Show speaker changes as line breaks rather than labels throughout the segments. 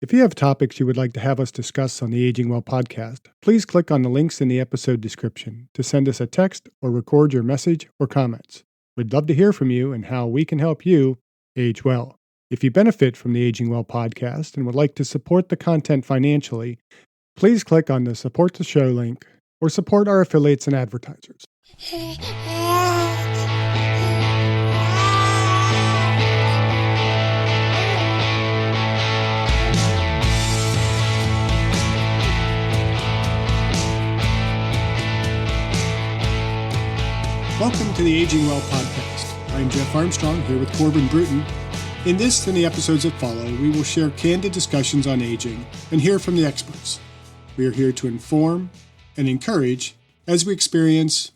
If you have topics you would like to have us discuss on the Aging Well podcast, please click on the links in the episode description to send us a text or record your message or comments. We'd love to hear from you and how we can help you age well. If you benefit from the Aging Well podcast and would like to support the content financially, please click on the Support the Show link or support our affiliates and advertisers. Welcome to the Aging Well podcast. I'm Jeff Armstrong here with Corbin Bruton. In this and the episodes that follow, we will share candid discussions on aging and hear from the experts. We are here to inform and encourage as we experience,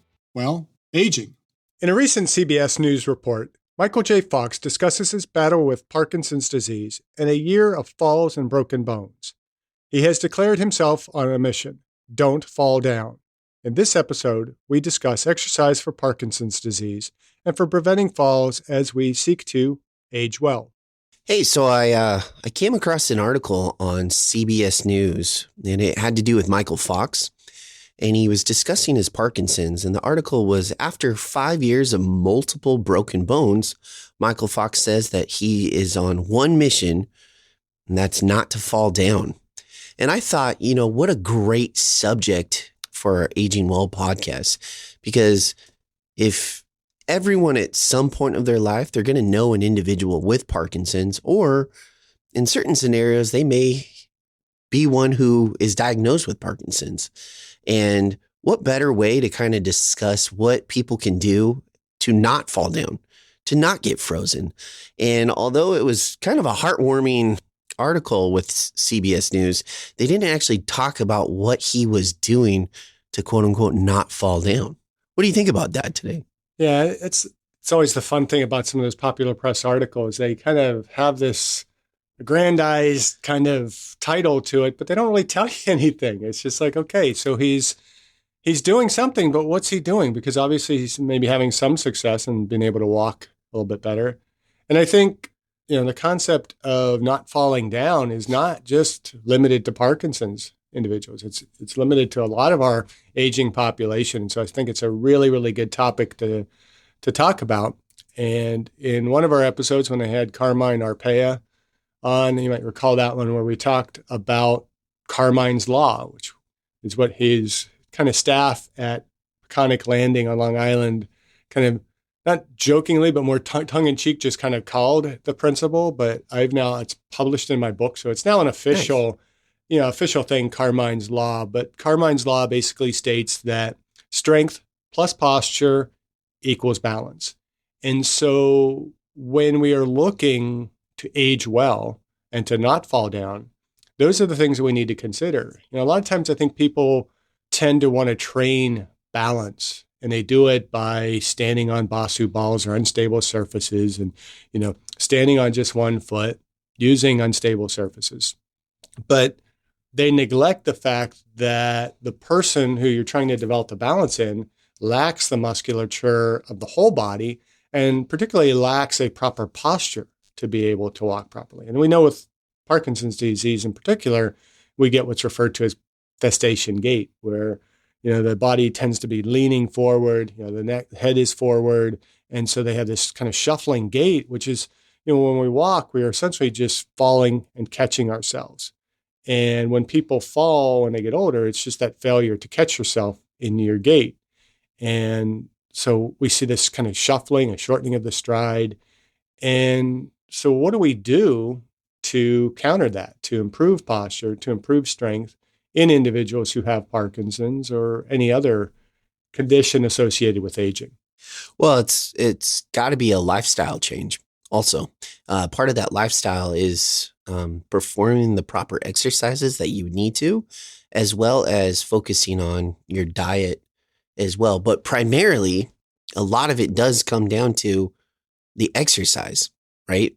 aging. In a recent CBS News report, Michael J. Fox discusses his battle with Parkinson's disease and a year of falls and broken bones. He has declared himself on a mission: don't fall down. In this episode, we discuss exercise for Parkinson's disease and for preventing falls as we seek to age well.
Hey, so I came across an article on CBS News, and it had to do with Michael Fox, and he was discussing his Parkinson's, and the article was, after 5 years of multiple broken bones, Michael Fox says that he is on one mission, and that's not to fall down. And I thought, what a great subject for our Aging Well podcast, because if everyone at some point of their life, they're going to know an individual with Parkinson's, or in certain scenarios, they may be one who is diagnosed with Parkinson's. And what better way to kind of discuss what people can do to not fall down, to not get frozen. And although it was kind of a heartwarming article with CBS News, they didn't actually talk about what he was doing to quote unquote not fall down. What do you think about that today?
Yeah, it's always the fun thing about some of those popular press articles. They kind of have this aggrandized kind of title to it, but they don't really tell you anything. It's just like, okay, so he's doing something, but what's he doing? Because obviously he's maybe having some success and being able to walk a little bit better. And I think, the concept of not falling down is not just limited to Parkinson's individuals. It's limited to a lot of our aging population. And so I think it's a really, really good topic to talk about. And in one of our episodes, when I had Carmine Arpaia on, you might recall that one, where we talked about Carmine's Law, which is what his kind of staff at Peconic Landing on Long Island kind of, not jokingly, but more tongue-in-cheek, just kind of called the principle. But it's published in my book. So it's now an official, official thing, Carmine's Law. But Carmine's Law basically states that strength plus posture equals balance. And so when we are looking to age well and to not fall down, those are the things that we need to consider. A lot of times I think people tend to want to train balance, and they do it by standing on Basu balls or unstable surfaces and, standing on just one foot, using unstable surfaces. But they neglect the fact that the person who you're trying to develop the balance in lacks the musculature of the whole body, and particularly lacks a proper posture to be able to walk properly. And we know with Parkinson's disease in particular, we get what's referred to as gestation gait, where the body tends to be leaning forward, the head is forward. And so they have this kind of shuffling gait, which is, when we walk, we are essentially just falling and catching ourselves. And when people fall when they get older, it's just that failure to catch yourself in your gait. And so we see this kind of shuffling, a shortening of the stride. And so what do we do to counter that, to improve posture, to improve strength in individuals who have Parkinson's or any other condition associated with aging?
Well, it's got to be a lifestyle change. Also, part of that lifestyle is performing the proper exercises that you need to, as well as focusing on your diet as well. But primarily, a lot of it does come down to the exercise, right?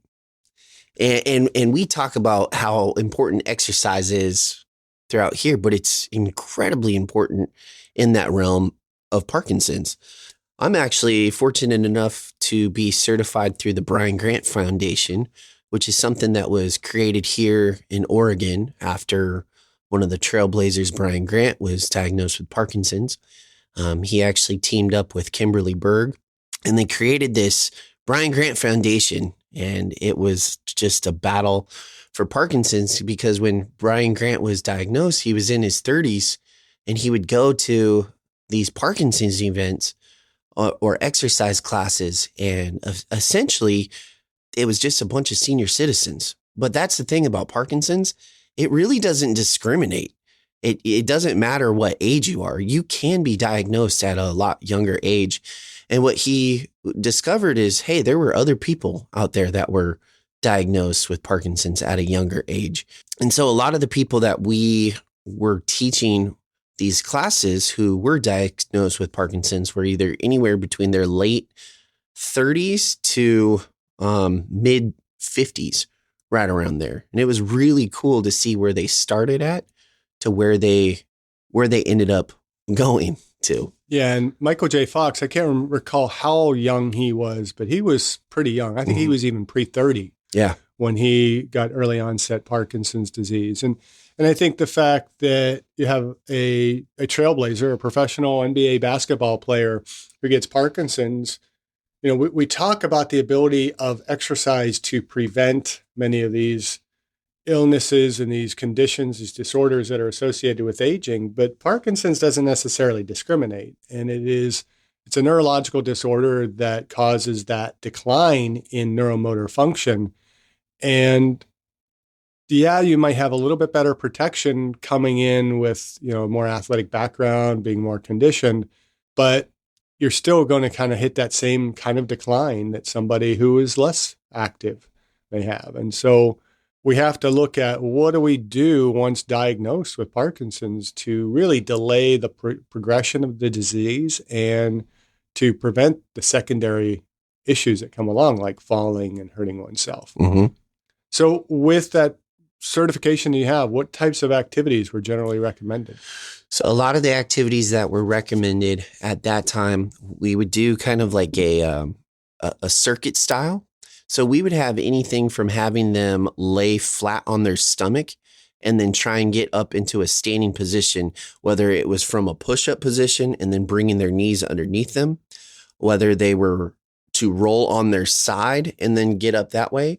And we talk about how important exercise is throughout here, but it's incredibly important in that realm of Parkinson's. I'm actually fortunate enough to be certified through the Brian Grant Foundation which is something that was created here in Oregon after one of the trailblazers, Brian Grant, was diagnosed with Parkinson's. He actually teamed up with Kimberly Berg, and they created this Brian Grant Foundation. And it was just a battle for Parkinson's, because when Brian Grant was diagnosed, he was in his 30s, and he would go to these Parkinson's events or exercise classes. And essentially, it was just a bunch of senior citizens. But that's the thing about Parkinson's. It really doesn't discriminate. It doesn't matter what age you are. You can be diagnosed at a lot younger age. And what he discovered is, hey, there were other people out there that were diagnosed with Parkinson's at a younger age. And so a lot of the people that we were teaching these classes who were diagnosed with Parkinson's were either anywhere between their late 30s to mid 50s, right around there. And it was really cool to see where they started at to where they ended up going to.
Yeah, and Michael J. Fox, I can't recall how young he was, but he was pretty young. I think he was even pre-30.
Yeah.
When he got early onset Parkinson's disease. And I think the fact that you have a trailblazer, a professional NBA basketball player who gets Parkinson's, we talk about the ability of exercise to prevent many of these illnesses and these conditions, these disorders that are associated with aging, but Parkinson's doesn't necessarily discriminate. And it's a neurological disorder that causes that decline in neuromotor function. And yeah, you might have a little bit better protection coming in with, a more athletic background, being more conditioned, but you're still going to kind of hit that same kind of decline that somebody who is less active may have. And so we have to look at what do we do once diagnosed with Parkinson's to really delay the progression of the disease and to prevent the secondary issues that come along, like falling and hurting oneself.
Mm-hmm.
So with that certification you have, what types of activities were generally recommended?
So a lot of the activities that were recommended at that time, we would do kind of like a circuit style. So we would have anything from having them lay flat on their stomach and then try and get up into a standing position, whether it was from a push-up position and then bringing their knees underneath them, whether they were to roll on their side and then get up that way.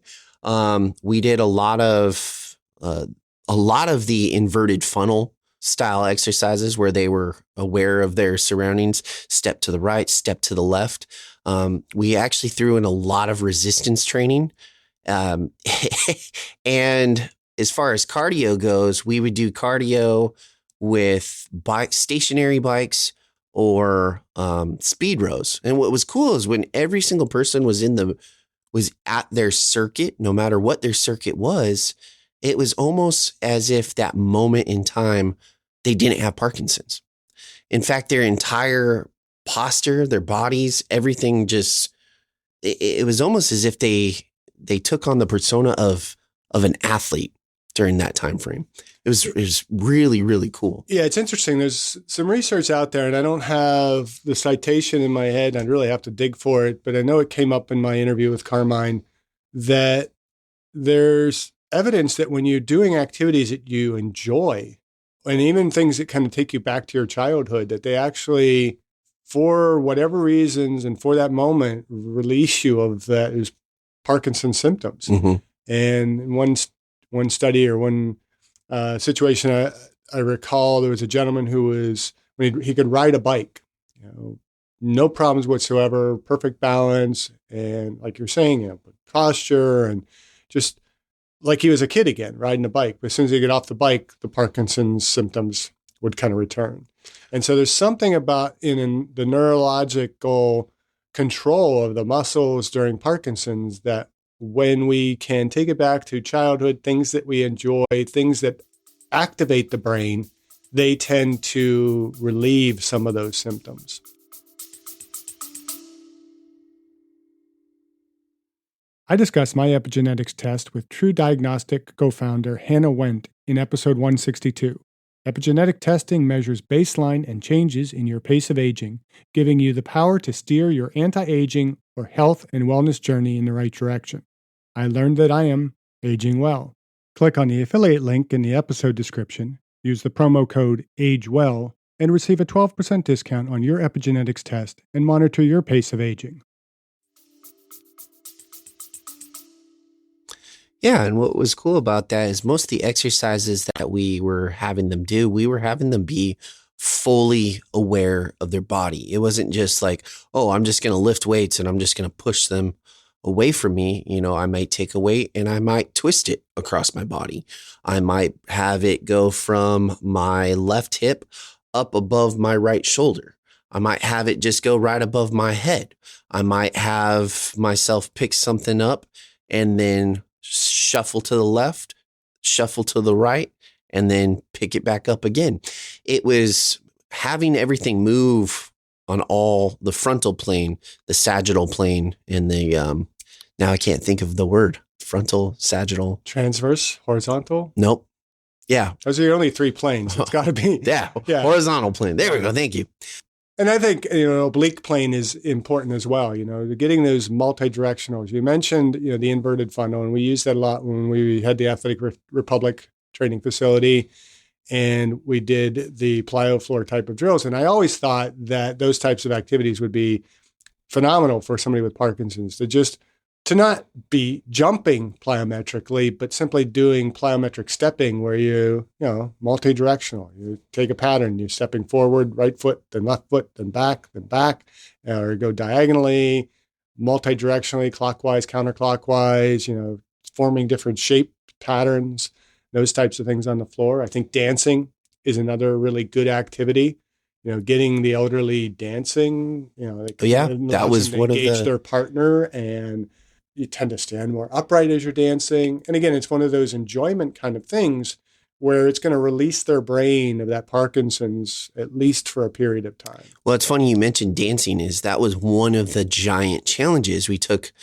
We did a lot of the inverted funnel style exercises where they were aware of their surroundings, step to the right, step to the left. We actually threw in a lot of resistance training. And as far as cardio goes, we would do cardio with stationary bikes or speed rows. And what was cool is when every single person was at their circuit, no matter what their circuit was, it was almost as if that moment in time, they didn't have Parkinson's. In fact, their entire posture, their bodies, everything it was almost as if they took on the persona of an athlete during that time frame. It was really, really cool.
Yeah, it's interesting. There's some research out there, and I don't have the citation in my head. I'd really have to dig for it, but I know it came up in my interview with Carmine that there's evidence that when you're doing activities that you enjoy, and even things that kind of take you back to your childhood, that they actually, for whatever reasons and for that moment, release you of that Parkinson's symptoms.
Mm-hmm.
And one study or one situation I recall, there was a gentleman who was, when he could ride a bike, no problems whatsoever, perfect balance, and like you're saying, posture, and just like he was a kid again, riding a bike. But as soon as he get off the bike, the Parkinson's symptoms would kind of return. And so there's something about in the neurological control of the muscles during Parkinson's that when we can take it back to childhood, things that we enjoy, things that activate the brain, they tend to relieve some of those symptoms. I discussed my epigenetics test with True Diagnostic co-founder Hannah Wendt in episode 162. Epigenetic testing measures baseline and changes in your pace of aging, giving you the power to steer your anti-aging or health and wellness journey in the right direction. I learned that I am aging well. Click on the affiliate link in the episode description, use the promo code AGEWELL, and receive a 12% discount on your epigenetics test and monitor your pace of aging.
Yeah, and what was cool about that is most of the exercises that we were having them do, we were having them be fully aware of their body. It wasn't just like, oh, I'm just going to lift weights and I'm just going to push them away from me. You know, I might take a weight and I might twist it across my body. I might have it go from my left hip up above my right shoulder. I might have it just go right above my head. I might have myself pick something up and then shuffle to the left, shuffle to the right, and then pick it back up again. It was having everything move on all the frontal plane, the sagittal plane, and the, now I can't think of the word, frontal, sagittal.
Transverse, horizontal?
Nope. Yeah.
Those are your only three planes. It's got to be.
Yeah. Horizontal plane. There we go. Thank you.
And I think, oblique plane is important as well, getting those multi-directionals. You mentioned, the inverted funnel, and we used that a lot when we had the Athletic Republic training facility and we did the plyo floor type of drills. And I always thought that those types of activities would be phenomenal for somebody with Parkinson's to not be jumping plyometrically, but simply doing plyometric stepping where multi-directional. You take a pattern, you're stepping forward, right foot, then left foot, then back, or go diagonally, multi-directionally, clockwise, counterclockwise, forming different shape patterns, those types of things on the floor. I think dancing is another really good activity. Getting the elderly dancing,
that was one of
engage their partner, and you tend to stand more upright as you're dancing. And again, it's one of those enjoyment kind of things where it's going to release their brain of that Parkinson's, at least for a period of time.
Well, it's funny you mentioned dancing. That was one of the giant challenges we took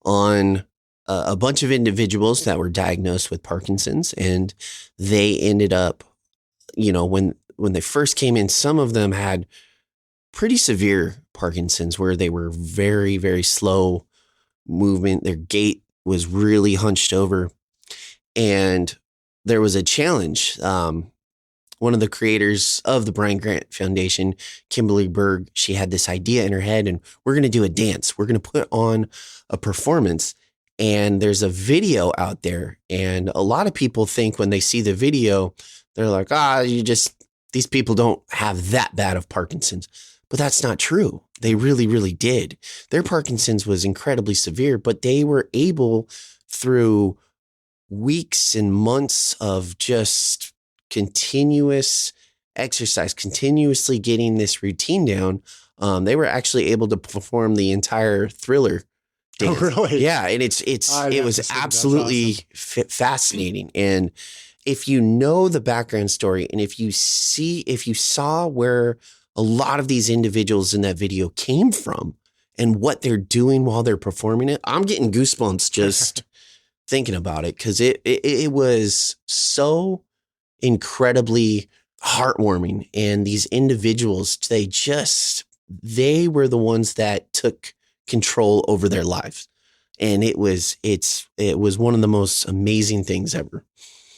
on a bunch of individuals that were diagnosed with Parkinson's, and they ended up, when they first came in, some of them had pretty severe Parkinson's where they were very, very slow movement. Their gait was really hunched over. And there was a challenge. One of the creators of the Brian Grant Foundation, Kimberly Berg, she had this idea in her head, and we're going to do a dance. We're going to put on a performance. And there's a video out there. And a lot of people think when they see the video, they're like, these people don't have that bad of Parkinson's. But that's not true. They really, really did. Their Parkinson's was incredibly severe, but they were able, through weeks and months of just continuous exercise, continuously getting this routine down, they were actually able to perform the entire Thriller dance.
Oh, really?
Yeah, and it was absolutely fascinating. And if you know the background story, and if you saw where a lot of these individuals in that video came from and what they're doing while they're performing it, I'm getting goosebumps just thinking about it, because it was so incredibly heartwarming. And these individuals, they were the ones that took control over their lives. And it was one of the most amazing things ever.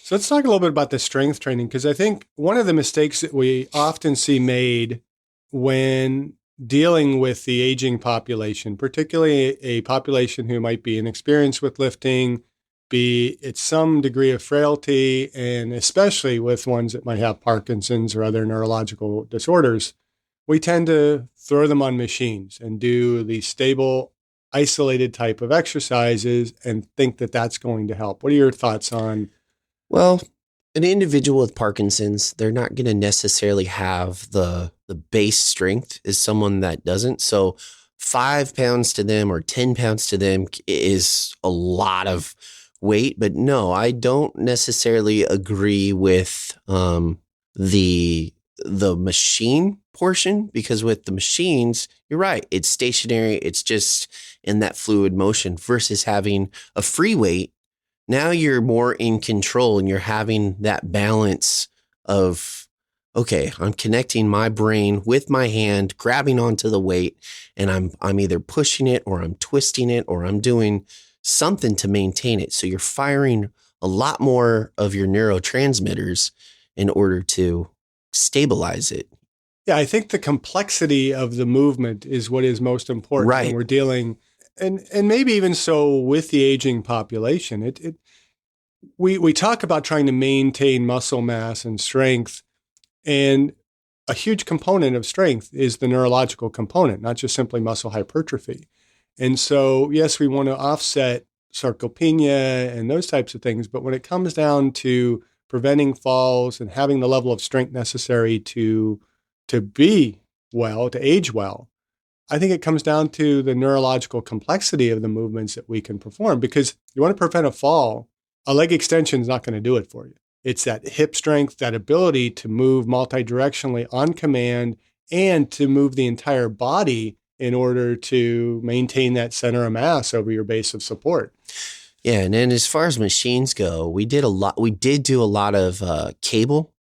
So let's talk a little bit about the strength training, because I think one of the mistakes that we often see made when dealing with the aging population, particularly a population who might be inexperienced with lifting, be at some degree of frailty, and especially with ones that might have Parkinson's or other neurological disorders, we tend to throw them on machines and do the stable, isolated type of exercises and think that that's going to help. What are your thoughts on?
Well, an individual with Parkinson's, they're not going to necessarily have the base strength as someone that doesn't. So 5 pounds to them or 10 pounds to them is a lot of weight. But no, I don't necessarily agree with the machine portion, because with the machines, you're right, it's stationary. It's just in that fluid motion versus having a free weight. Now you're more in control and you're having that balance of, okay, I'm connecting my brain with my hand, grabbing onto the weight, and I'm either pushing it or I'm twisting it or I'm doing something to maintain it. So you're firing a lot more of your neurotransmitters in order to stabilize it.
Yeah, I think the complexity of the movement is what is most important when
Right.
we're dealing, and maybe even so with the aging population. We talk about trying to maintain muscle mass and strength, and a huge component of strength is the neurological component, not just simply muscle hypertrophy. And so, yes, we want to offset sarcopenia and those types of things, but when it comes down to preventing falls and having the level of strength necessary to be well, to age well, I think it comes down to the neurological complexity of the movements that we can perform. Because you want to prevent a fall, a leg extension is not going to do it for you. It's that hip strength, that ability to move multidirectionally on command and to move the entire body in order to maintain that center of mass over your base of support.
Yeah. And then as far as machines go, we did do a lot of cable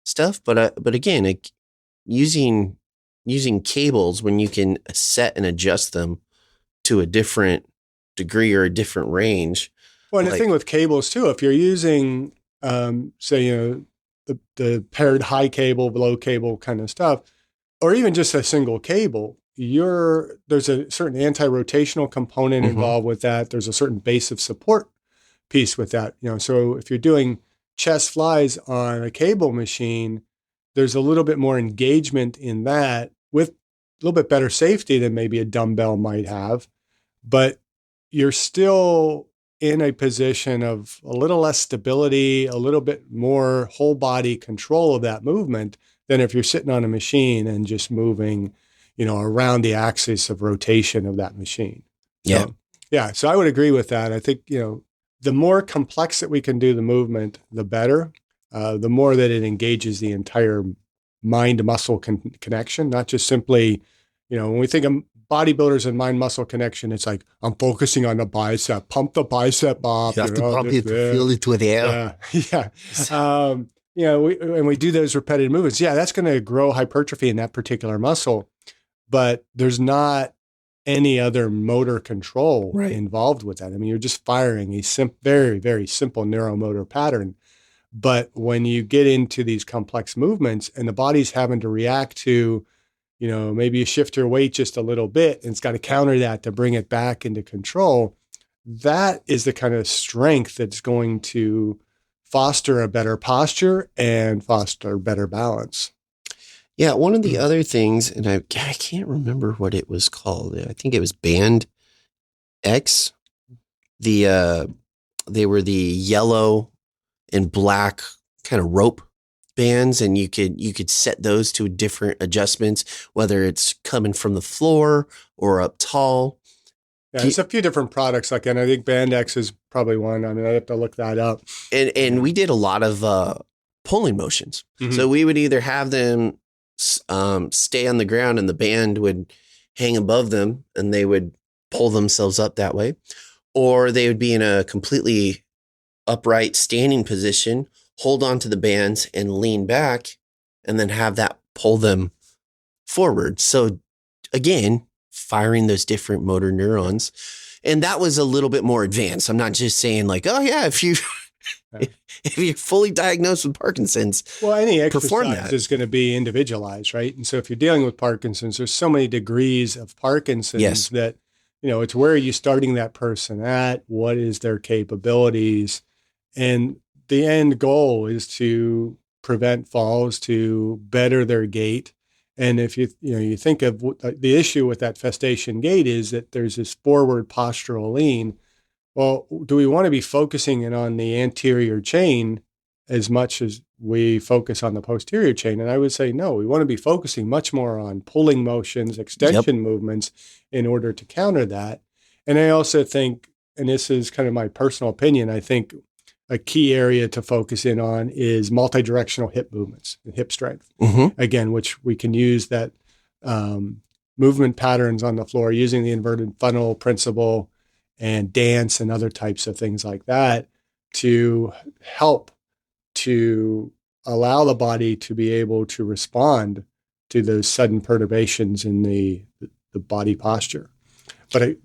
stuff, but again, using cables when you can set and adjust them to a different degree or a different range.
Well, and the thing with cables too, if you're using, say, the paired high cable, low cable kind of stuff, or even just a single cable, there's a certain anti-rotational component involved with that. There's a certain base of support piece with that. So if you're doing chest flies on a cable machine, there's a little bit more engagement in that with a little bit better safety than maybe a dumbbell might have, but you're still in a position of a little less stability, a little bit more whole body control of that movement than if you're sitting on a machine and just moving, around the axis of rotation of that machine.
Yeah.
Yeah. So I would agree with that. I think, the more complex that we can do the movement, the better. The more that it engages the entire mind-muscle connection, not just simply, when we think of bodybuilders and mind-muscle connection, it's like, I'm focusing on the bicep, pump the bicep up.
You have to pump it, feel it with air.
Yeah. We do those repetitive movements. Yeah, that's going to grow hypertrophy in that particular muscle, but there's not any other motor control involved with that. I mean, you're just firing a very, very simple neuromotor pattern. But when you get into these complex movements and the body's having to react to, maybe you shift your weight just a little bit and it's got to counter that to bring it back into control, that is the kind of strength that's going to foster a better posture and foster better balance.
Yeah, one of the other things, and I can't remember what it was called. I think it was Band X. They were the yellow and black kind of rope bands, and you could set those to different adjustments, whether it's coming from the floor or up tall.
Yeah, there's a few different products like that. And I think Band X is probably one. I mean, I have to look that up.
And we did a lot of pulling motions. So we would either have them stay on the ground and the band would hang above them and they would pull themselves up that way, or they would be in a completely upright standing position, hold on to the bands and lean back, and then have that pull them forward. So again, firing those different motor neurons. And that was a little bit more advanced. I'm not just saying like, oh yeah, if you're fully diagnosed with Parkinson's,
well, any exercise is going to be individualized, right? And so if you're dealing with Parkinson's, there's so many degrees of Parkinson's that, it's where are you starting that person at? What is their capabilities? And the end goal is to prevent falls, to better their gait. And if you think of the issue with that festation gait is that there's this forward postural lean. Well, do we want to be focusing in on the anterior chain as much as we focus on the posterior chain? And I would say, no, we want to be focusing much more on pulling motions, extension movements in order to counter that. And I also think, and this is kind of my personal opinion, I think a key area to focus in on is multidirectional hip movements and hip strength. Again, which we can use that movement patterns on the floor using the inverted funnel principle and dance and other types of things like that to help to allow the body to be able to respond to those sudden perturbations in the body posture. But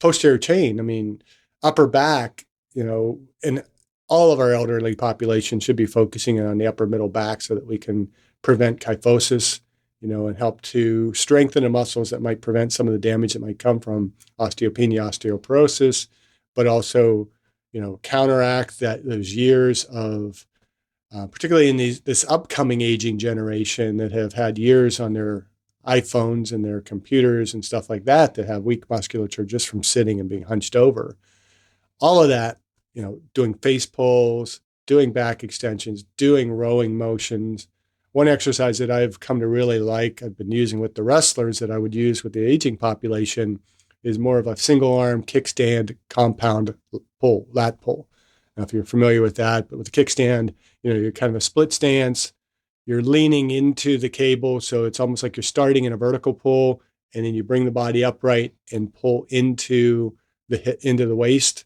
posterior chain, I mean, upper back, and all of our elderly population should be focusing on the upper middle back so that we can prevent kyphosis, and help to strengthen the muscles that might prevent some of the damage that might come from osteopenia, osteoporosis, but also, counteract those years of, particularly in this upcoming aging generation that have had years on their iPhones and their computers and stuff like that have weak musculature just from sitting and being hunched over. All of that, doing face pulls, doing back extensions, doing rowing motions. One exercise that I've come to really like, I've been using with the wrestlers that I would use with the aging population, is more of a single arm kickstand compound pull, lat pull. Now, if you're familiar with that, but with the kickstand, you're kind of a split stance. You're leaning into the cable, so it's almost like you're starting in a vertical pull, and then you bring the body upright and pull into the waist,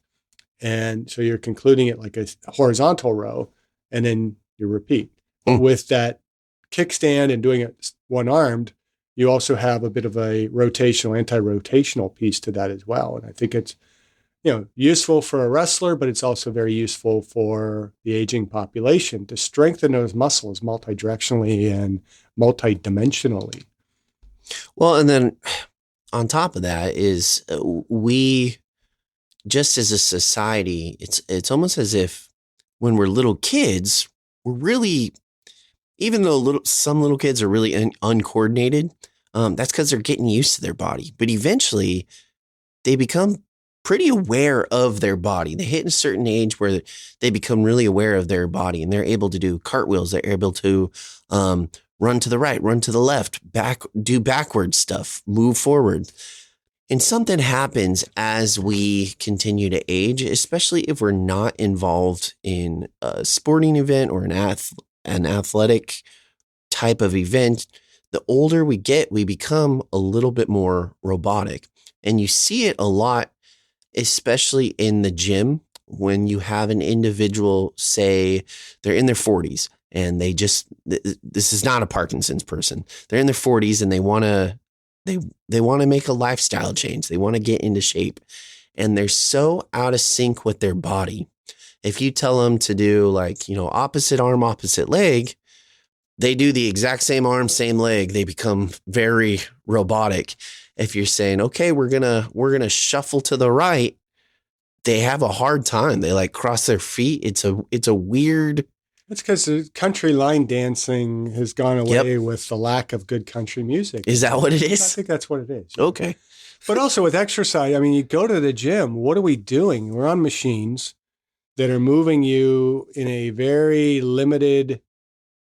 and so you're concluding it like a horizontal row, and then you repeat. But with that kickstand and doing it one-armed, you also have a bit of a rotational, anti-rotational piece to that as well. And I think it's, useful for a wrestler, but it's also very useful for the aging population to strengthen those muscles multidirectionally and multidimensionally.
Well, and then on top of that is we, just as a society, it's almost as if when we're little kids, we're really, even though some little kids are really uncoordinated, that's because they're getting used to their body. But eventually, they become pretty aware of their body. They hit a certain age where they become really aware of their body, and they're able to do cartwheels. They're able to run to the right, run to the left, do backward stuff, move forward. And something happens as we continue to age, especially if we're not involved in a sporting event or an athletic type of event. The older we get, we become a little bit more robotic. And you see it a lot, especially in the gym, when you have an individual, say they're in their 40s and this is not a Parkinson's person. They're in their 40s and they want to make a lifestyle change. They want to get into shape, and they're so out of sync with their body. If you tell them to do opposite arm, opposite leg, they do the exact same arm, same leg. They become very robotic. If you're saying, okay, we're gonna shuffle to the right, they have a hard time. They cross their feet. It's a weird.
It's because the country line dancing has gone away with the lack of good country music.
Is that what it is?
I think that's what it is.
Okay.
But also with exercise, I mean, you go to the gym, what are we doing? We're on machines that are moving you in a very limited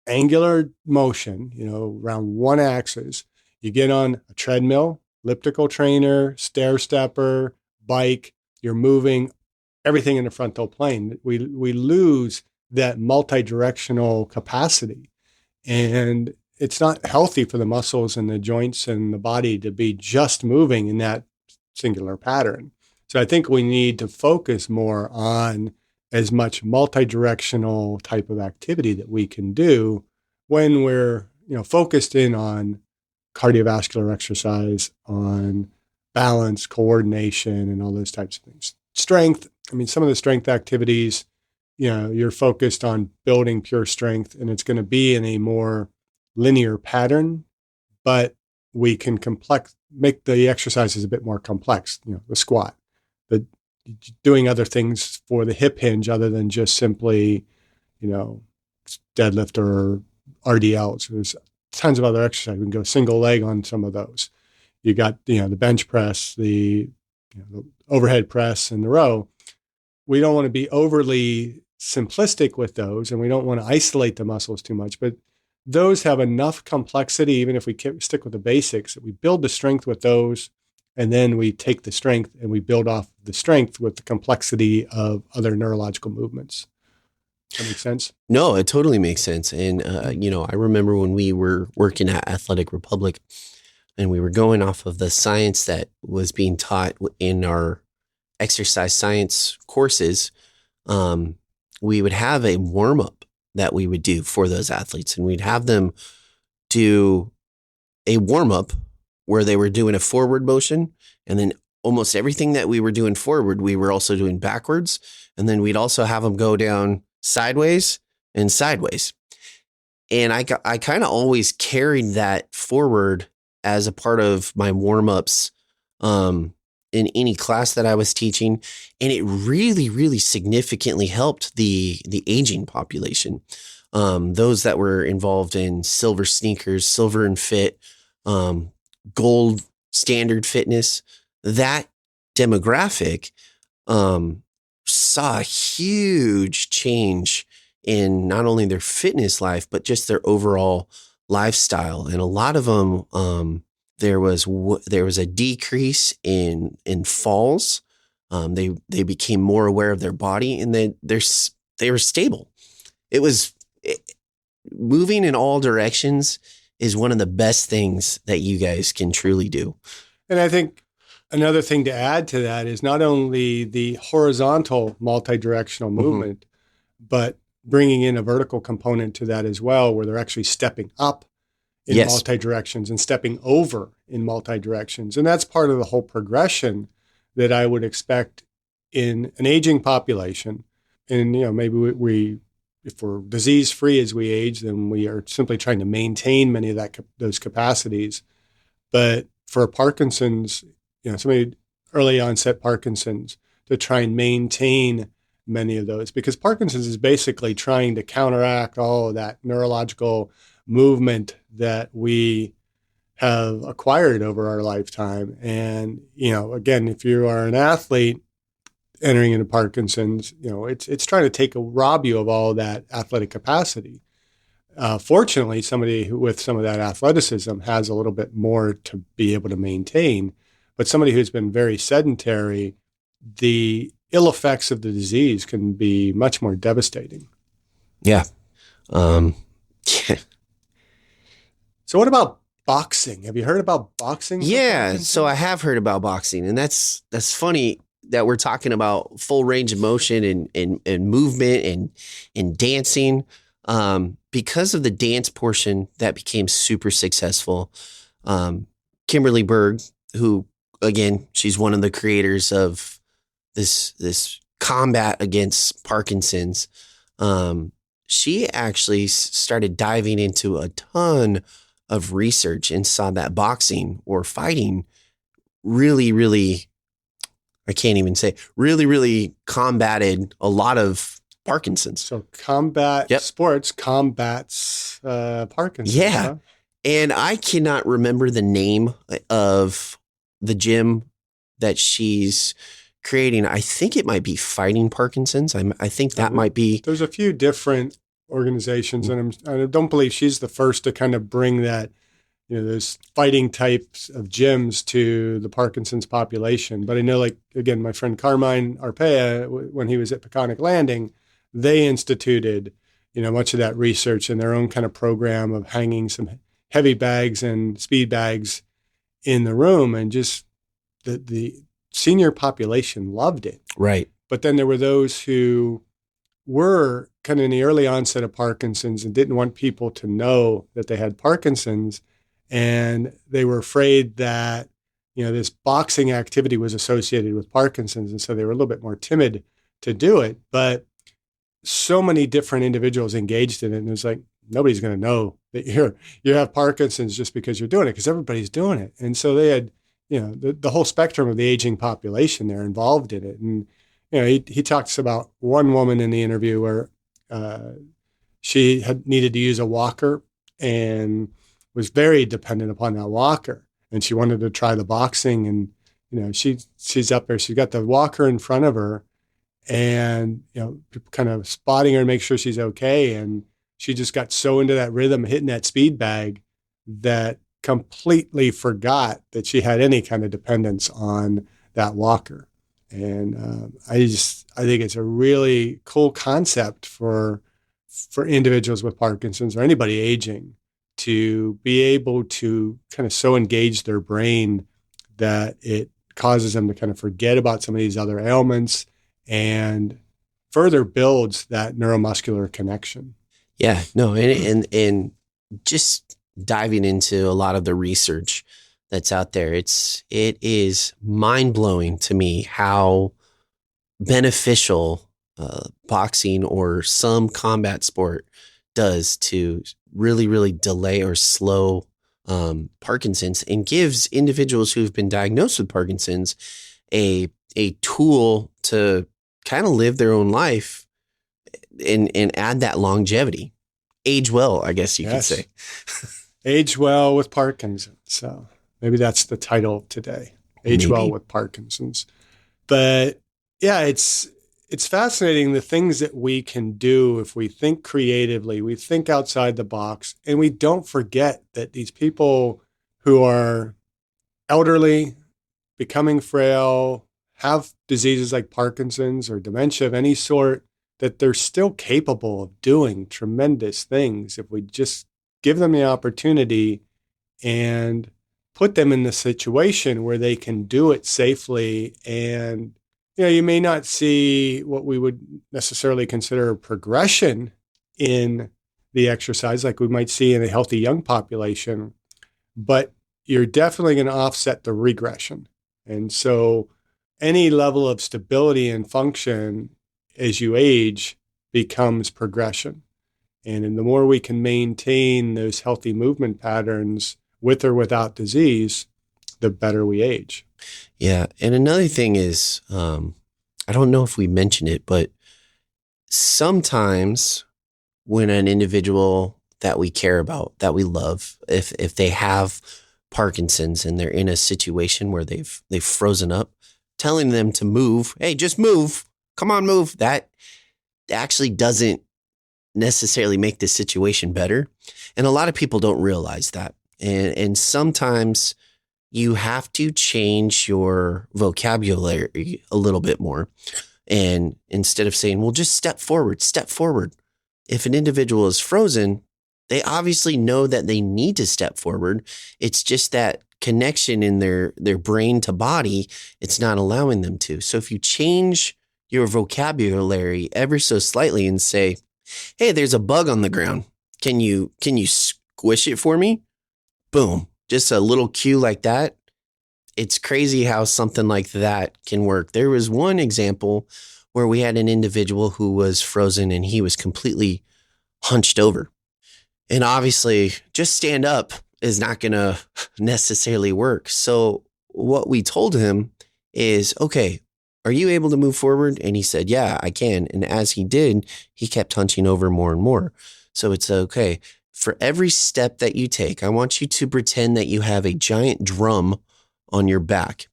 angular motion, around one axis. You get on a treadmill, elliptical trainer, stair stepper, bike, you're moving everything in the frontal plane. We lose that multi-directional capacity, and it's not healthy for the muscles and the joints and the body to be just moving in that singular pattern. So I think we need to focus more on as much multi-directional type of activity that we can do when we're, focused in on cardiovascular exercise, on balance, coordination, and all those types of things. Strength, I mean, some of the strength activities, you're focused on building pure strength, and it's going to be in a more linear pattern, but we can make the exercises a bit more complex, the squat, doing other things for the hip hinge other than just simply, deadlift or RDLs. There's tons of other exercises. We can go single leg on some of those. You got, the bench press, the overhead press, and the row. We don't want to be overly simplistic with those, and we don't want to isolate the muscles too much, but those have enough complexity, even if we stick with the basics, that we build the strength with those, and then we take the strength and we build off the strength with the complexity of other neurological movements. Does that make sense?
No, it totally makes sense. And, I remember when we were working at Athletic Republic and we were going off of the science that was being taught in our exercise science courses, we would have a warm-up that we would do for those athletes. And we'd have them do a warm-up where they were doing a forward motion and then almost everything that we were doing forward, we were also doing backwards. And then we'd also have them go down sideways and sideways. And I kind of always carried that forward as a part of my warm-ups in any class that I was teaching. And it really, really significantly helped the aging population. Those that were involved in silver sneakers, silver and fit, gold standard fitness, that demographic saw a huge change in not only their fitness life, but just their overall lifestyle. And a lot of them, there was a decrease in falls. They became more aware of their body, and they were stable. Moving in all directions is one of the best things that you guys can truly do.
And I think another thing to add to that is not only the horizontal multi-directional movement, but bringing in a vertical component to that as well, where they're actually stepping up in multi-directions and stepping over in multi-directions. And that's part of the whole progression that I would expect in an aging population. And, maybe we if we're disease-free as we age, then we are simply trying to maintain many of those capacities. But for Parkinson's, somebody early onset Parkinson's, to try and maintain many of those, because Parkinson's is basically trying to counteract all of that neurological movement that we have acquired over our lifetime. And, again, if you are an athlete entering into Parkinson's, it's trying to rob you of all of that athletic capacity. Fortunately, somebody with some of that athleticism has a little bit more to be able to maintain, but somebody who's been very sedentary, the ill effects of the disease can be much more devastating.
Yeah.
So what about boxing? Have you heard about boxing?
Yeah. So I have heard about boxing, and that's funny that we're talking about full range of motion and movement and dancing. Because of the dance portion that became super successful. Kimberly Berg, who, again, she's one of the creators of this combat against Parkinson's. She actually started diving into a ton of research and saw that boxing or fighting really, really, I can't even say, really, really combated a lot of Parkinson's.
So sports combats Parkinson's.
Yeah.
Huh?
And I cannot remember the name of the gym that she's creating. I think it might be Fighting Parkinson's. I think that might be.
There's a few different organizations, and I don't believe she's the first to kind of bring that, those fighting types of gyms to the Parkinson's population. But I know, again, my friend Carmine Arpea, when he was at Peconic Landing, they instituted, much of that research in their own kind of program of hanging some heavy bags and speed bags in the room, and just the senior population loved it.
Right.
But then there were those who were kind of in the early onset of Parkinson's and didn't want people to know that they had Parkinson's, and they were afraid that, this boxing activity was associated with Parkinson's, and so they were a little bit more timid to do it. But so many different individuals engaged in it, and it was like, nobody's going to know that you have Parkinson's just because you're doing it, because everybody's doing it. And so they had, the whole spectrum of the aging population there involved in it. And, he talks about one woman in the interview where she had needed to use a walker and was very dependent upon that walker. And she wanted to try the boxing, and, she's up there, she's got the walker in front of her, and, kind of spotting her and make sure she's okay. And she just got so into that rhythm, hitting that speed bag, that completely forgot that she had any kind of dependence on that walker. And I think it's a really cool concept for individuals with Parkinson's or anybody aging to be able to kind of so engage their brain that it causes them to kind of forget about some of these other ailments and further builds that neuromuscular connection.
Yeah, no, and just diving into a lot of the research that's out there. It is mind blowing to me how beneficial boxing or some combat sport does to really, really delay or slow Parkinson's, and gives individuals who've been diagnosed with Parkinson's a tool to kind of live their own life and add that longevity. Age well, I guess you could say.
Age well with Parkinson's. So maybe that's the title today. Age well with Parkinson's. But yeah, it's fascinating the things that we can do if we think creatively, we think outside the box, and we don't forget that these people who are elderly, becoming frail, have diseases like Parkinson's or dementia of any sort, that they're still capable of doing tremendous things if we just give them the opportunity and put them in the situation where they can do it safely. And you may not see what we would necessarily consider a progression in the exercise like we might see in a healthy young population, but you're definitely going to offset the regression. And so any level of stability and function as you age becomes progression. And the more we can maintain those healthy movement patterns with or without disease, the better we age.
Yeah. And another thing is, I don't know if we mentioned it, but sometimes when an individual that we care about, that we love, if they have Parkinson's and they're in a situation where they've frozen up, telling them to move, hey, just move, come on, move, that actually doesn't necessarily make the situation better. And a lot of people don't realize that. And sometimes you have to change your vocabulary a little bit more. And instead of saying, well, just step forward. If an individual is frozen, they obviously know that they need to step forward. It's just that connection in their brain to body, it's not allowing them to. So if you change your vocabulary ever so slightly and say, hey, there's a bug on the ground. Can you squish it for me? Boom. Just a little cue like that. It's crazy how something like that can work. There was one example where we had an individual who was frozen and he was completely hunched over. And obviously, just stand up is not going to necessarily work. So what we told him is, okay, are you able to move forward? And he said, yeah, I can. And as he did, he kept hunching over more and more. So it's okay. For every step that you take, I want you to pretend that you have a giant drum on your back,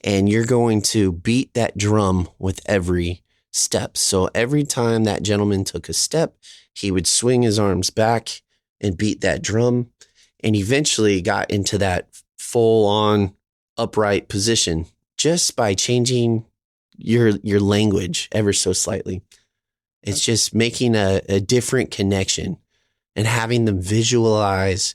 and you're going to beat that drum with every step. So every time that gentleman took a step, he would swing his arms back and beat that drum, and eventually got into that full-on upright position just by changing your language ever so slightly. It's just making a different connection and having them visualize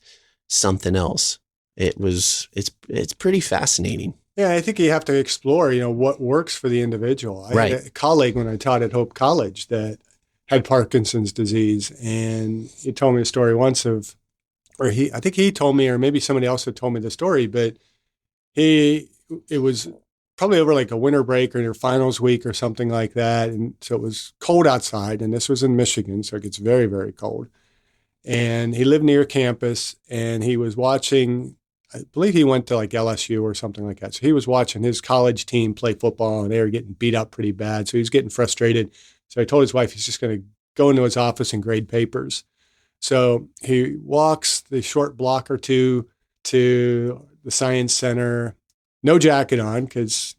something else. It's pretty fascinating.
Yeah, I think you have to explore, what works for the individual. I had a colleague when I taught at Hope College that had Parkinson's disease, and he told me a story once I think he told me, or maybe somebody else had told me the story, but it was probably over like a winter break or your finals week or something like that. And so it was cold outside, and this was in Michigan, so it gets very, very cold. And he lived near campus, and he was watching, I believe he went to like LSU or something like that. So he was watching his college team play football, and they were getting beat up pretty bad. So he was getting frustrated. So I told his wife he's just going to go into his office and grade papers. So he walks the short block or two to the science center, no jacket on because,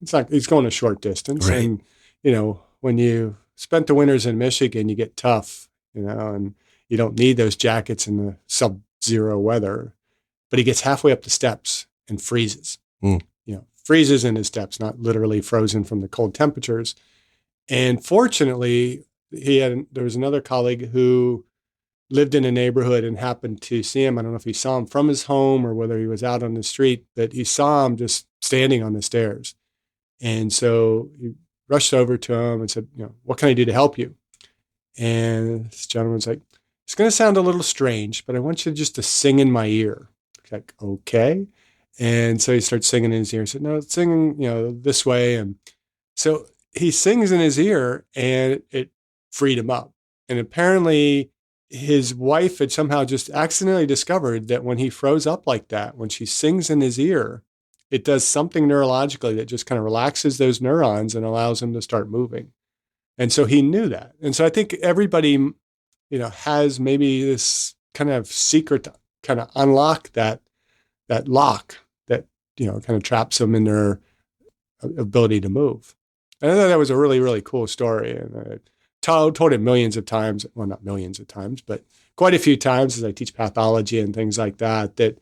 it's not, he's going a short distance.
Right.
And, when you spent the winters in Michigan, you get tough, and you don't need those jackets in the sub-zero weather. But he gets halfway up the steps and freezes. Freezes in his steps, not literally frozen from the cold temperatures. And fortunately, there was another colleague who lived in a neighborhood and happened to see him. I don't know if he saw him from his home or whether he was out on the street, but he saw him just standing on the stairs. And so he rushed over to him and said, what can I do to help you? And this gentleman's like, it's going to sound a little strange, but I want you just to sing in my ear. Like, okay. And so he starts singing in his ear. He said, no, singing, this way. And so he sings in his ear and it freed him up. And apparently his wife had somehow just accidentally discovered that when he froze up like that, when she sings in his ear, it does something neurologically that just kind of relaxes those neurons and allows him to start moving. And so he knew that. And so I think everybody, has maybe this kind of secret to kind of unlock that lock that, kind of traps them in their ability to move. And I thought that was a really, really cool story. And I told it millions of times. Well, not millions of times, but quite a few times as I teach pathology and things like that,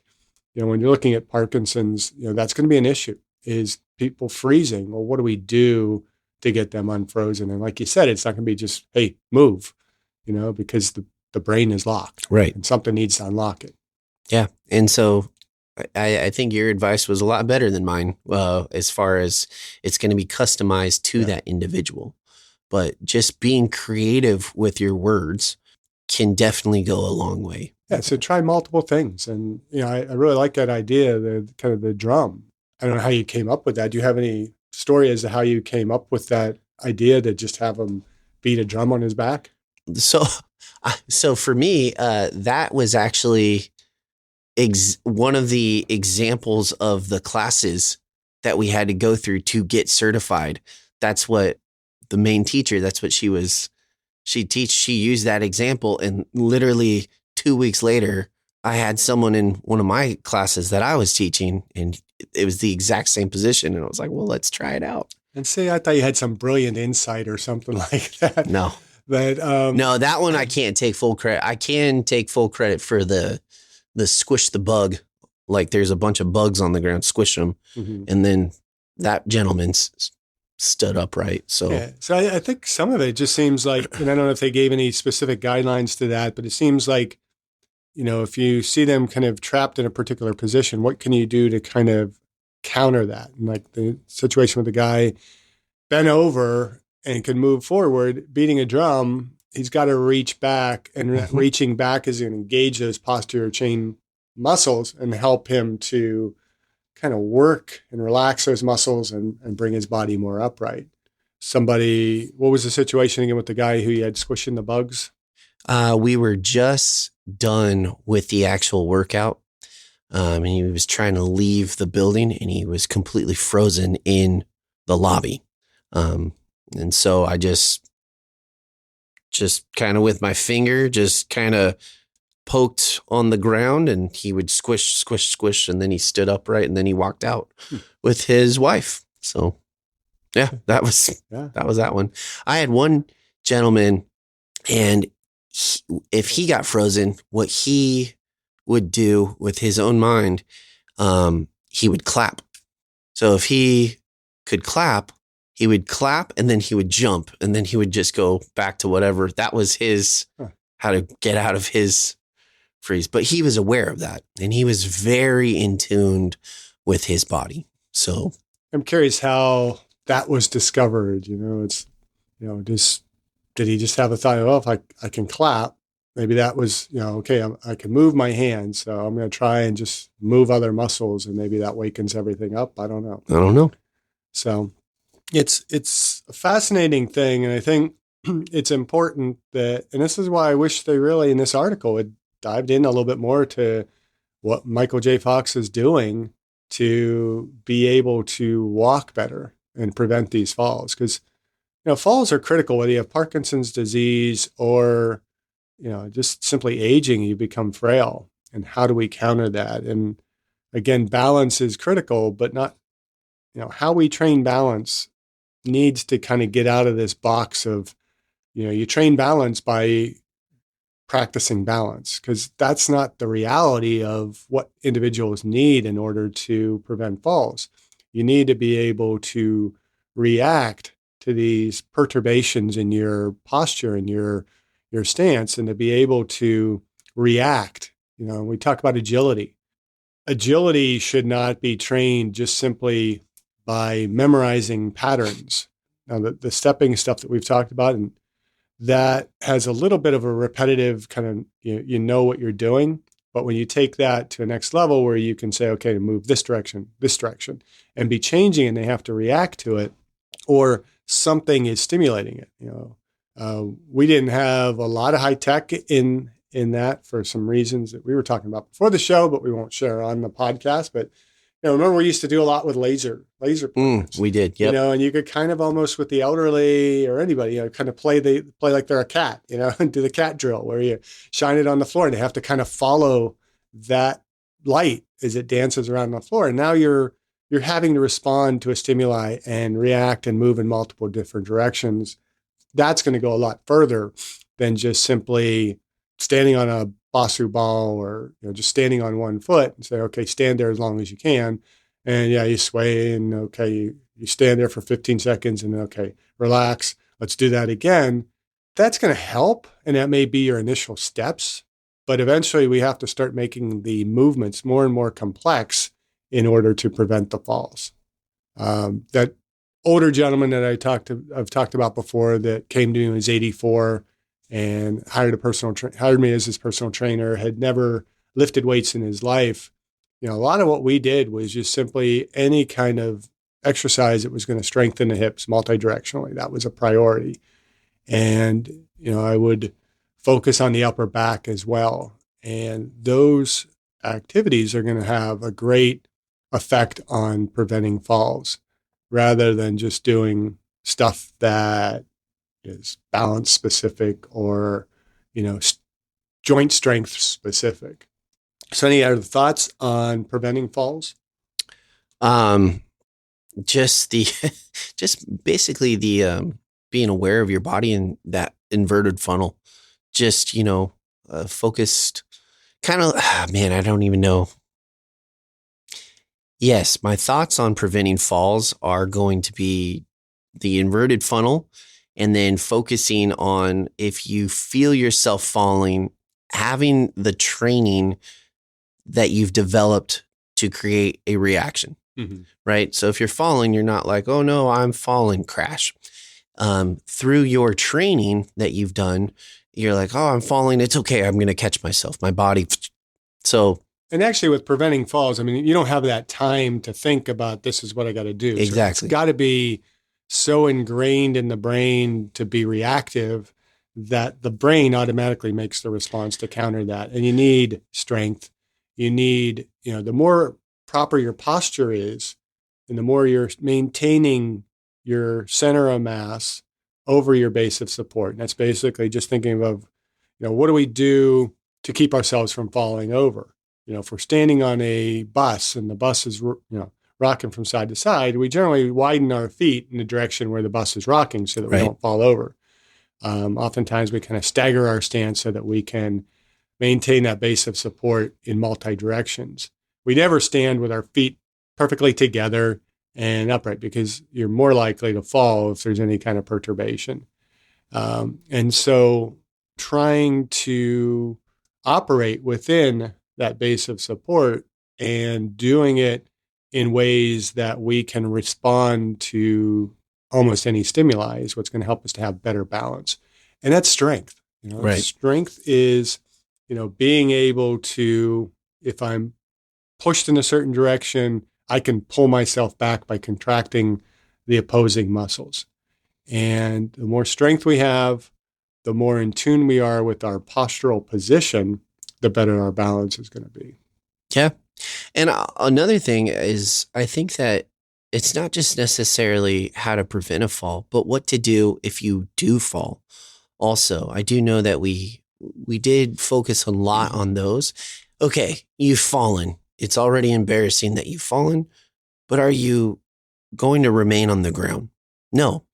when you're looking at Parkinson's, that's going to be an issue, is people freezing. Well, what do we do to get them unfrozen? And like you said, it's not going to be just, hey, move, because the brain is locked.
Right.
And something needs to unlock it.
Yeah. And so I think your advice was a lot better than mine, as far as it's going to be customized to that individual. But just being creative with your words can definitely go a long way.
Yeah, so try multiple things. And, I really like that idea, the kind of the drum. I don't know how you came up with that. Do you have any story as to how you came up with that idea to just have him beat a drum on his back?
So for me, that was actually one of the examples of the classes that we had to go through to get certified. That's what the main teacher, that's what she used that example. And literally 2 weeks later, I had someone in one of my classes that I was teaching, and it was the exact same position. And I was like, well, let's try it out.
And see, I thought you had some brilliant insight or something like that.
No,
but
no, that one I can't take full credit. I can take full credit for the squish the bug. Like there's a bunch of bugs on the ground, squish them. Mm-hmm. And then that gentleman stood upright. So,
I think some of it just seems like, and I don't know if they gave any specific guidelines to that, but it seems like, if you see them kind of trapped in a particular position, what can you do to kind of counter that? And like the situation with the guy bent over and can move forward, beating a drum, he's got to reach back, and reaching back is going to engage those posterior chain muscles and help him to kind of work and relax those muscles and bring his body more upright. What was the situation again with the guy who you had squishing the bugs?
We were just done with the actual workout. And he was trying to leave the building, and he was completely frozen in the lobby. And so I just kind of with my finger, just kind of poked on the ground, and he would squish, squish, squish. And then he stood upright, and then he walked out with his wife. So yeah, that was that one. I had one gentleman, and if he got frozen, what he would do with his own mind, he would clap. So if he could clap, he would clap, and then he would jump, and then he would just go back to whatever. That was his, how to get out of his freeze. But he was aware of that, and he was very in tune with his body. So
I'm curious how that was discovered. Did he just have a thought, well, if I can clap, maybe that was, okay, I can move my hands, so I'm going to try and just move other muscles, and maybe that wakens everything up. I don't know. So it's a fascinating thing. And I think it's important that, and this is why I wish they really, in this article, had dived in a little bit more to what Michael J. Fox is doing to be able to walk better and prevent these falls. Because, falls are critical, whether you have Parkinson's disease or, just simply aging, you become frail. And how do we counter that? And again, balance is critical, but not, how we train balance needs to kind of get out of this box of, you train balance by practicing balance, because that's not the reality of what individuals need in order to prevent falls. You need to be able to react to these perturbations in your posture and your stance, and to be able to react. We talk about agility. Agility should not be trained just simply by memorizing patterns. Now, the stepping stuff that we've talked about, and that has a little bit of a repetitive kind of, you know what you're doing. But when you take that to a next level where you can say, okay, move this direction, and be changing, and they have to react to it, or something is stimulating it. We didn't have a lot of high tech in that for some reasons that we were talking about before the show, but we won't share on the podcast. But remember we used to do a lot with laser pointers.
We did, yep.
And you could kind of almost with the elderly or anybody, kind of play like they're a cat, and do the cat drill where you shine it on the floor and they have to kind of follow that light as it dances around the floor. And now you're having to respond to a stimuli and react and move in multiple different directions. That's going to go a lot further than just simply standing on a Basu ball or just standing on one foot and say, okay, stand there as long as you can. And you sway and okay, you stand there for 15 seconds and okay, relax. Let's do that again. That's going to help. And that may be your initial steps, but eventually we have to start making the movements more and more complex in order to prevent the falls. That older gentleman that I've talked about before that came to me when he was 84 and hired me as his personal trainer, had never lifted weights in his life. A lot of what we did was just simply any kind of exercise that was going to strengthen the hips multidirectionally. That was a priority. And, I would focus on the upper back as well. And those activities are going to have a great effect on preventing falls rather than just doing stuff that is balance specific or, joint strength specific. So any other thoughts on preventing falls?
Just basically the being aware of your body in that inverted funnel. Just, focused kind of, I don't even know. Yes, my thoughts on preventing falls are going to be the inverted funnel and then focusing on if you feel yourself falling, having the training that you've developed to create a reaction, right? So if you're falling, you're not like, oh no, I'm falling, crash. Through your training that you've done, you're like, oh, I'm falling. It's okay. I'm going to catch myself, my body. So,
and actually with preventing falls, you don't have that time to think about this is what I got to do.
Exactly.
So it's got to be so ingrained in the brain to be reactive that the brain automatically makes the response to counter that. And you need strength. You need, the more proper your posture is, and the more you're maintaining your center of mass over your base of support. And that's basically just thinking of, what do we do to keep ourselves from falling over? If we're standing on a bus and the bus is, rocking from side to side, we generally widen our feet in the direction where the bus is rocking so that we don't fall over. Oftentimes we kind of stagger our stance so that we can maintain that base of support in multi-directions. We never stand with our feet perfectly together and upright because you're more likely to fall if there's any kind of perturbation. And so trying to operate within that base of support and doing it in ways that we can respond to almost any stimuli is what's going to help us to have better balance. And that's strength. Strength is, being able to, if I'm pushed in a certain direction, I can pull myself back by contracting the opposing muscles. And the more strength we have, the more in tune we are with our postural position, the better our balance is going to be.
Yeah. And another thing is, I think that it's not just necessarily how to prevent a fall, but what to do if you do fall. Also, I do know that we did focus a lot on those. Okay, you've fallen. It's already embarrassing that you've fallen, but are you going to remain on the ground? No.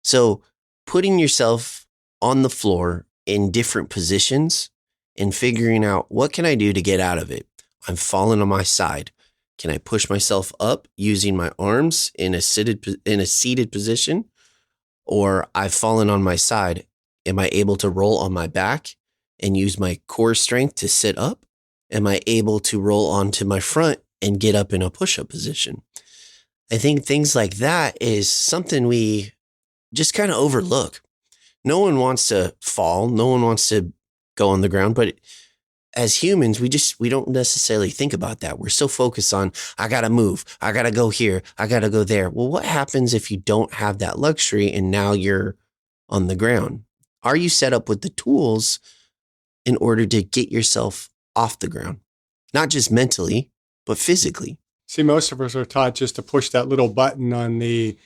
So putting yourself on the floor in different positions and figuring out what can I do to get out of it? I'm falling on my side. Can I push myself up using my arms in a seated position? Or I've fallen on my side. Am I able to roll on my back and use my core strength to sit up? Am I able to roll onto my front and get up in a push-up position? I think things like that is something we just kind of overlook. No one wants to fall. No one wants to go on the ground, but as humans, we don't necessarily think about that. We're so focused on, I got to move. I got to go here. I got to go there. Well, what happens if you don't have that luxury and now you're on the ground? Are you set up with the tools in order to get yourself off the ground? Not just mentally, but physically.
See, most of us are taught just to push that little button on the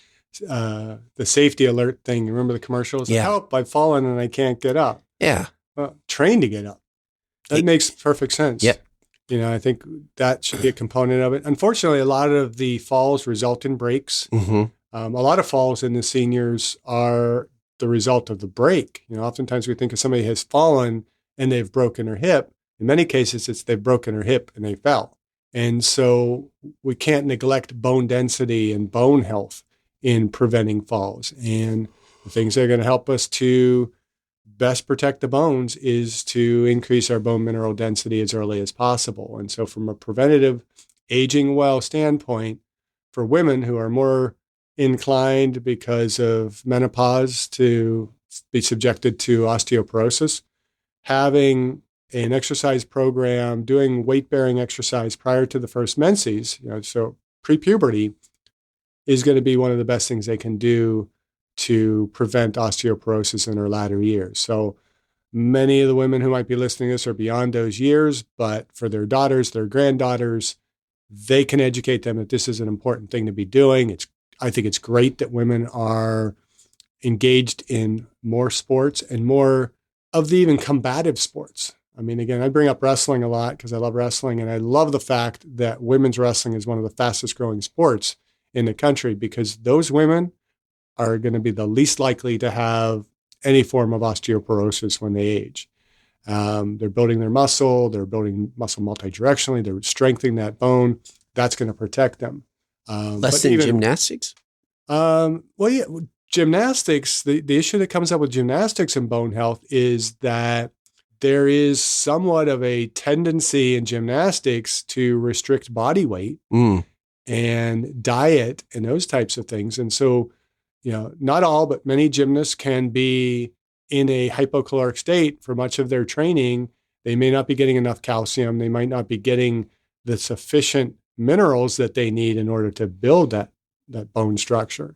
safety alert thing. Remember the commercials?
Yeah.
Help, I've fallen and I can't get up.
Yeah.
Well, train to get up. That makes perfect sense.
Yep.
I think that should be a component of it. Unfortunately, a lot of the falls result in breaks.
Mm-hmm.
A lot of falls in the seniors are the result of the break. Oftentimes we think if somebody has fallen and they've broken their hip. In many cases, it's they've broken their hip and they fell. And so we can't neglect bone density and bone health in preventing falls. And the things that are going to help us to best protect the bones is to increase our bone mineral density as early as possible. And so from a preventative aging well standpoint, for women who are more inclined because of menopause to be subjected to osteoporosis, having an exercise program, doing weight-bearing exercise prior to the first menses, so pre-puberty, is going to be one of the best things they can do to prevent osteoporosis in their latter years. So many of the women who might be listening to this are beyond those years, but for their daughters, their granddaughters, they can educate them that this is an important thing to be doing. I think it's great that women are engaged in more sports and more of the even combative sports. I mean, again, I bring up wrestling a lot because I love wrestling, and I love the fact that women's wrestling is one of the fastest growing sports in the country because those women are going to be the least likely to have any form of osteoporosis when they age. They're building their muscle, they're building muscle multidirectionally, they're strengthening that bone. That's going to protect them.
Less than gymnastics?
Gymnastics, the issue that comes up with gymnastics and bone health is that there is somewhat of a tendency in gymnastics to restrict body weight and diet and those types of things. And so, not all, but many gymnasts can be in a hypocaloric state for much of their training. They may not be getting enough calcium. They might not be getting the sufficient minerals that they need in order to build that bone structure.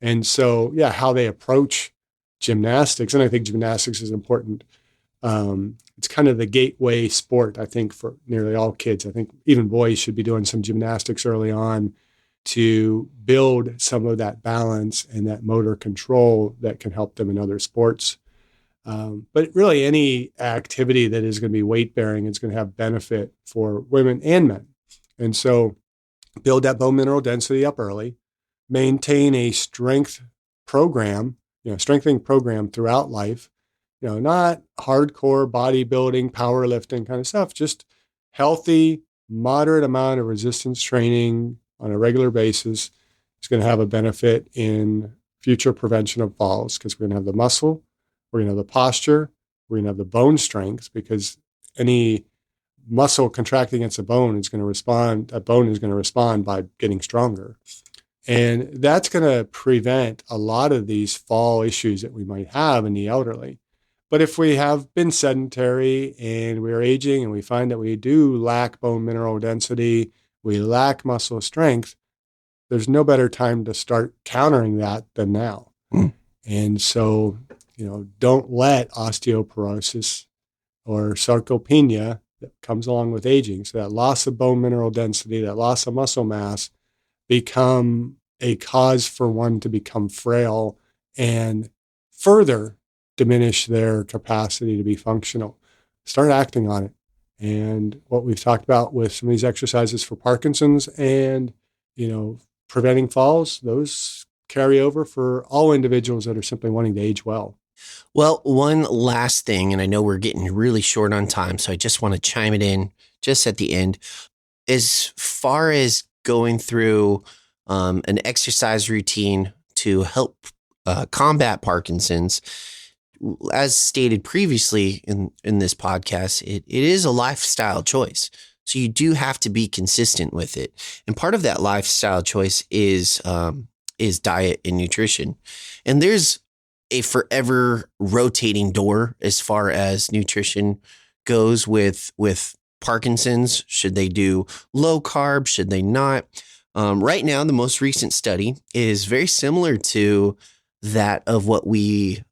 And so, how they approach gymnastics, and I think gymnastics is important. It's kind of the gateway sport, I think, for nearly all kids. I think even boys should be doing some gymnastics early on to build some of that balance and that motor control that can help them in other sports. But really, any activity that is going to be weight bearing is going to have benefit for women and men. And so build that bone mineral density up early, maintain a strengthening program throughout life, not hardcore bodybuilding, powerlifting kind of stuff, just healthy, moderate amount of resistance training on a regular basis is going to have a benefit in future prevention of falls because we're going to have the muscle, we're going to have the posture, we're going to have the bone strength because any muscle contracting against a bone is going to respond, that bone is going to respond by getting stronger. And that's going to prevent a lot of these fall issues that we might have in the elderly. But if we have been sedentary and we're aging and we find that we do lack bone mineral density, we lack muscle strength, there's no better time to start countering that than now. And so, don't let osteoporosis or sarcopenia that comes along with aging, so that loss of bone mineral density, that loss of muscle mass, become a cause for one to become frail and further diminish their capacity to be functional. Start acting on it. And what we've talked about with some of these exercises for Parkinson's and, preventing falls, those carry over for all individuals that are simply wanting to age well.
Well, one last thing, and I know we're getting really short on time, so I just want to chime it in just at the end. As far as going through an exercise routine to help combat Parkinson's, as stated previously in this podcast, it is a lifestyle choice. So you do have to be consistent with it. And part of that lifestyle choice is diet and nutrition. And there's a forever rotating door as far as nutrition goes with Parkinson's. Should they do low carb? Should they not? Right now, the most recent study is very similar to that of what we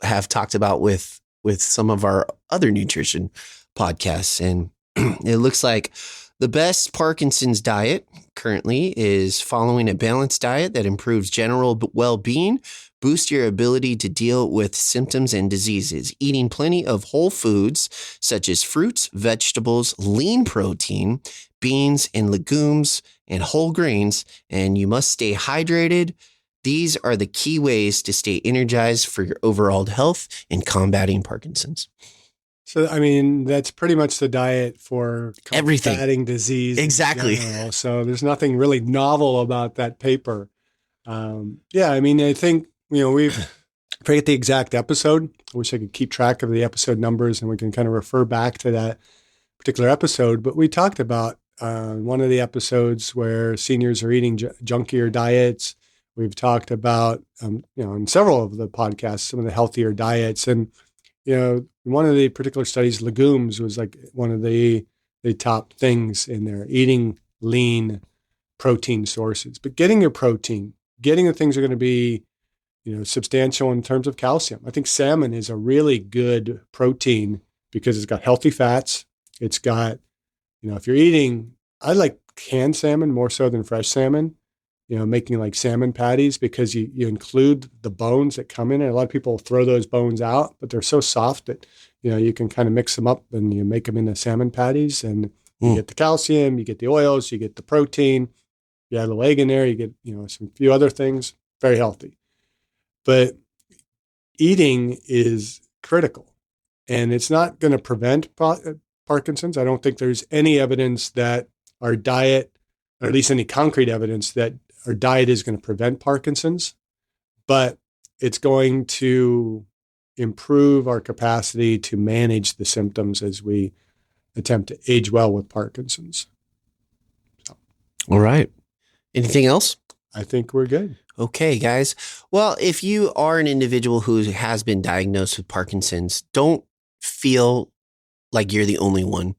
have talked about with some of our other nutrition podcasts. And it looks like the best Parkinson's diet currently is following a balanced diet that improves general well-being, boosts your ability to deal with symptoms and diseases, eating plenty of whole foods such as fruits, vegetables, lean protein, beans and legumes, and whole grains, and you must stay hydrated. These are the key ways to stay energized for your overall health and combating Parkinson's.
So, I mean, that's pretty much the diet for
Everything.
combating disease.
Exactly.
So there's nothing really novel about that paper. Yeah, I mean, I think, I forget the exact episode. I wish I could keep track of the episode numbers and we can kind of refer back to that particular episode. But we talked about one of the episodes where seniors are eating junkier diets. We've talked about, in several of the podcasts, some of the healthier diets. And, one of the particular studies, legumes was like one of the top things in there, eating lean protein sources. But getting your protein, getting the things that are going to be, substantial in terms of calcium. I think salmon is a really good protein because it's got healthy fats. It's got, if you're eating, I like canned salmon more so than fresh salmon. Making like salmon patties because you include the bones that come in. And a lot of people throw those bones out, but they're so soft that, you can kind of mix them up and you make them into salmon patties and you get the calcium, you get the oils, you get the protein, you add a leg in there, you get, some few other things, very healthy. But eating is critical and it's not going to prevent Parkinson's. I don't think there's any evidence that our diet, or at least any concrete evidence that our diet is going to prevent Parkinson's, but it's going to improve our capacity to manage the symptoms as we attempt to age well with Parkinson's. So,
all right. Anything else?
I think we're good.
Okay, guys. Well, if you are an individual who has been diagnosed with Parkinson's, don't feel like you're the only one.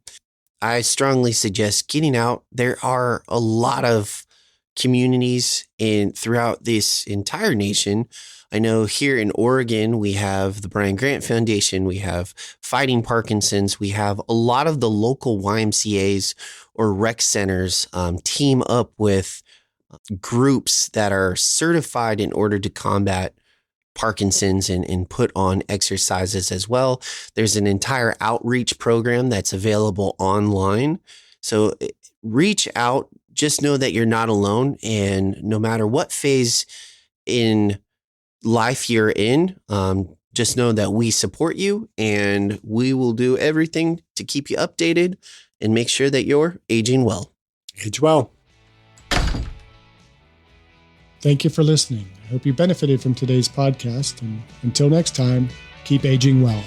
I strongly suggest getting out. There are a lot of communities throughout this entire nation. I know here in Oregon, we have the Brian Grant Foundation. We have Fighting Parkinson's. We have a lot of the local YMCAs or rec centers team up with groups that are certified in order to combat Parkinson's and put on exercises as well. There's an entire outreach program that's available online. So reach out. Just know that you're not alone. And no matter what phase in life you're in, just know that we support you and we will do everything to keep you updated and make sure that you're aging well.
Age well. Thank you for listening. I hope you benefited from today's podcast. And until next time, keep aging well.